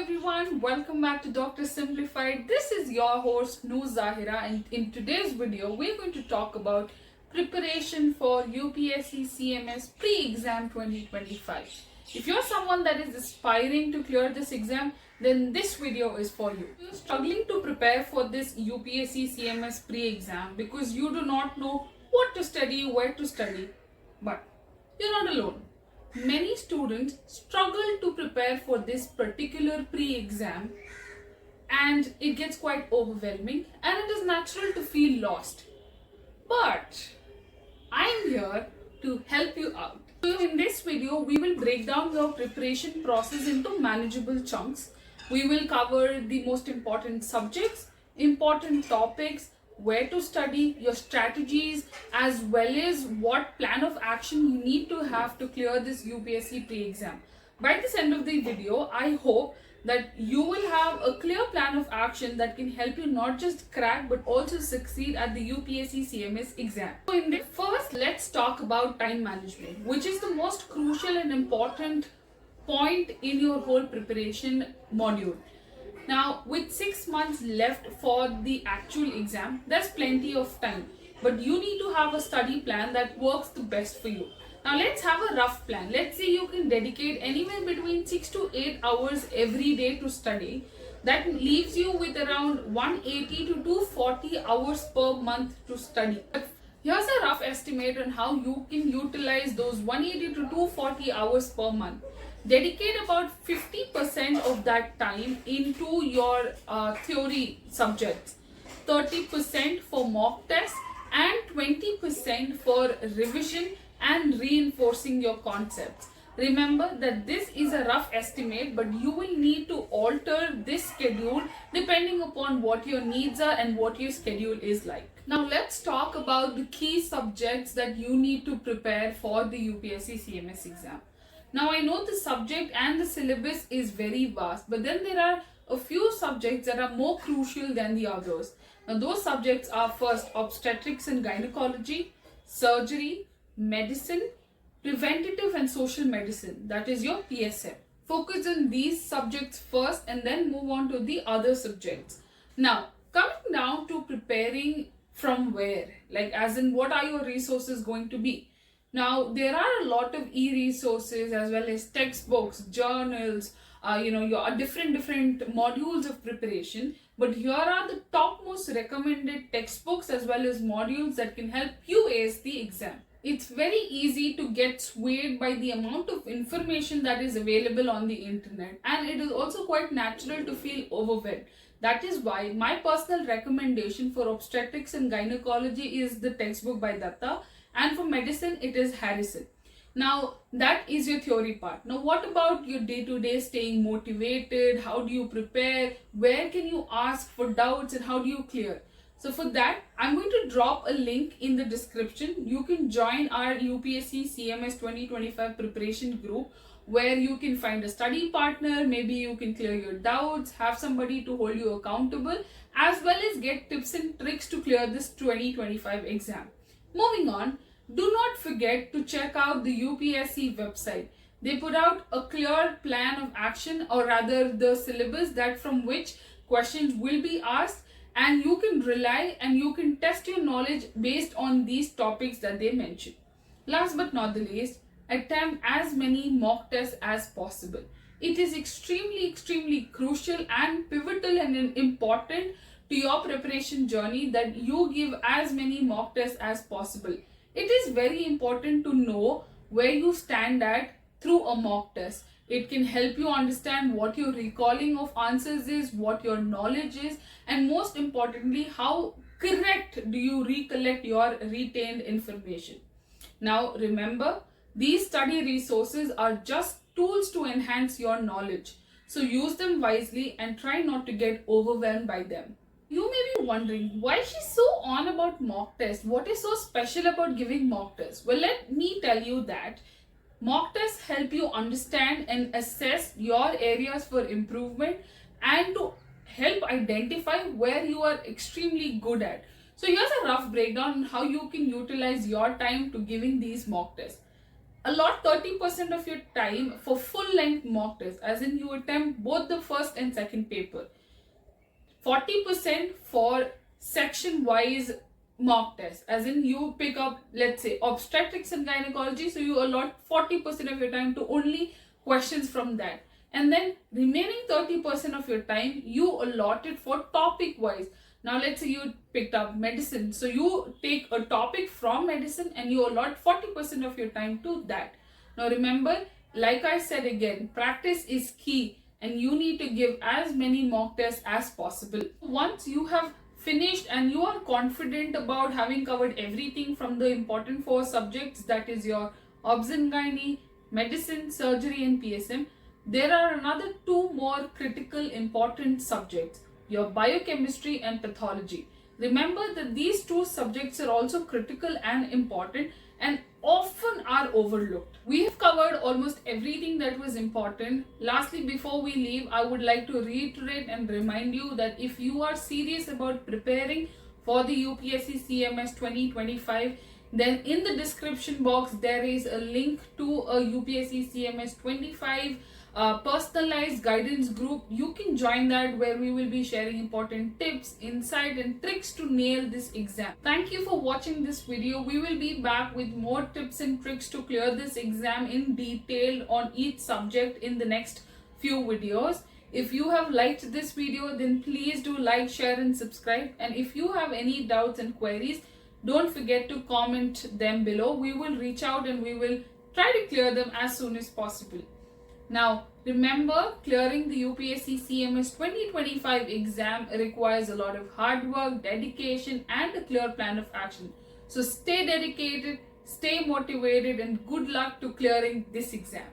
everyone, welcome back to Dr. Simplified. This is your host Noor Zahira, and in today's video we're going to talk about preparation for UPSC CMS pre-exam 2025. If you're someone that is aspiring to clear this exam, then this video is for you. If you're struggling to prepare for this UPSC CMS pre-exam because you do not know what to study, where to study, but you're not alone. Many students struggle to prepare for this particular pre-exam and it gets quite overwhelming and it is natural to feel lost. But I am here to help you out. So in this video, we will break down your preparation process into manageable chunks. We will cover the most important subjects, important topics, where to study, your strategies, as well as what plan of action you need to have to clear this UPSC pre-exam. By this end of the video, I hope that you will have a clear plan of action that can help you not just crack but also succeed at the UPSC CMS exam. So in the first, let's talk about time management, which is the most crucial and important point in your whole preparation module. Now, with 6 months left for the actual exam, there's plenty of time. But you need to have a study plan that works the best for you. Now, let's have a rough plan. Let's say you can dedicate anywhere between 6 to 8 hours every day to study. That leaves you with around 180 to 240 hours per month to study. Here's a rough estimate on how you can utilize those 180 to 240 hours per month. Dedicate about 50% of that time into your theory subjects, 30% for mock tests, and 20% for revision and reinforcing your concepts. Remember that this is a rough estimate, but you will need to alter this schedule depending upon what your needs are and what your schedule is like. Now let's talk about the key subjects that you need to prepare for the UPSC CMS exam. Now I know the subject and the syllabus is very vast, but then there are a few subjects that are more crucial than the others. Now those subjects are first obstetrics and gynecology, surgery, medicine, preventative and social medicine, that is your PSM. Focus on these subjects first and then move on to the other subjects. Now coming down to preparing from where, like as in what are your resources going to be? Now, there are a lot of e-resources as well as textbooks, journals, your different modules of preparation. But here are the topmost recommended textbooks as well as modules that can help you ace the exam. It's very easy to get swayed by the amount of information that is available on the internet, and it is also quite natural to feel overwhelmed. That is why my personal recommendation for obstetrics and gynecology is the textbook by Datta. And for medicine, it is Harrison. Now, that is your theory part. Now, what about your day-to-day staying motivated? How do you prepare? Where can you ask for doubts and how do you clear? So for that, I'm going to drop a link in the description. You can join our UPSC CMS 2025 preparation group where you can find a study partner, maybe you can clear your doubts, have somebody to hold you accountable, as well as get tips and tricks to clear this 2025 exam. Moving on, do not forget to check out the UPSC website. They put out a clear plan of action, or rather the syllabus that from which questions will be asked, and you can rely and you can test your knowledge based on these topics that they mention. Last but not the least, attempt as many mock tests as possible. It is extremely crucial and pivotal and important to your preparation journey that you give as many mock tests as possible. It is very important to know where you stand at through a mock test. It can help you understand what your recalling of answers is, what your knowledge is, and most importantly, how correct do you recollect your retained information. Now remember, these study resources are just tools to enhance your knowledge. So use them wisely and try not to get overwhelmed by them. You may be wondering why she's so on about mock tests. What is so special about giving mock tests? Well, let me tell you that mock tests help you understand and assess your areas for improvement and to help identify where you are extremely good at. So here's a rough breakdown on how you can utilize your time to giving these mock tests. allot 30% of your time for full length mock test, as in you attempt both the first and second paper. 40% for section wise mock test, as in you pick up, let's say, obstetrics and gynecology, so you allot 40% of your time to only questions from that, and then remaining 30% of your time you allot it for topic wise. Now let's say you picked up medicine, so you take a topic from medicine and you allot 40% of your time to that. Now remember, like I said again, practice is key and you need to give as many mock tests as possible. Once you have finished and you are confident about having covered everything from the important 4 subjects, that is your obs and gynae, medicine, surgery and PSM, there are another 2 more critical important subjects, your biochemistry and pathology. Remember that these 2 subjects are also critical and important and often are overlooked. We have covered almost everything that was important. Lastly, before we leave, I would like to reiterate and remind you that if you are serious about preparing for the UPSC CMS 2025, then in the description box there is a link to a UPSC CMS 25 personalized guidance group. You can join that, where we will be sharing important tips, insight and tricks to nail this exam. Thank you for watching this video. We will be back with more tips and tricks to clear this exam in detail on each subject in the next few videos. If you have liked this video, then please do like, share and subscribe. And if you have any doubts and queries, don't forget to comment them below. We will reach out and we will try to clear them as soon as possible. Now, remember, clearing the UPSC CMS 2025 exam requires a lot of hard work, dedication and a clear plan of action. So stay dedicated, stay motivated and good luck to clearing this exam.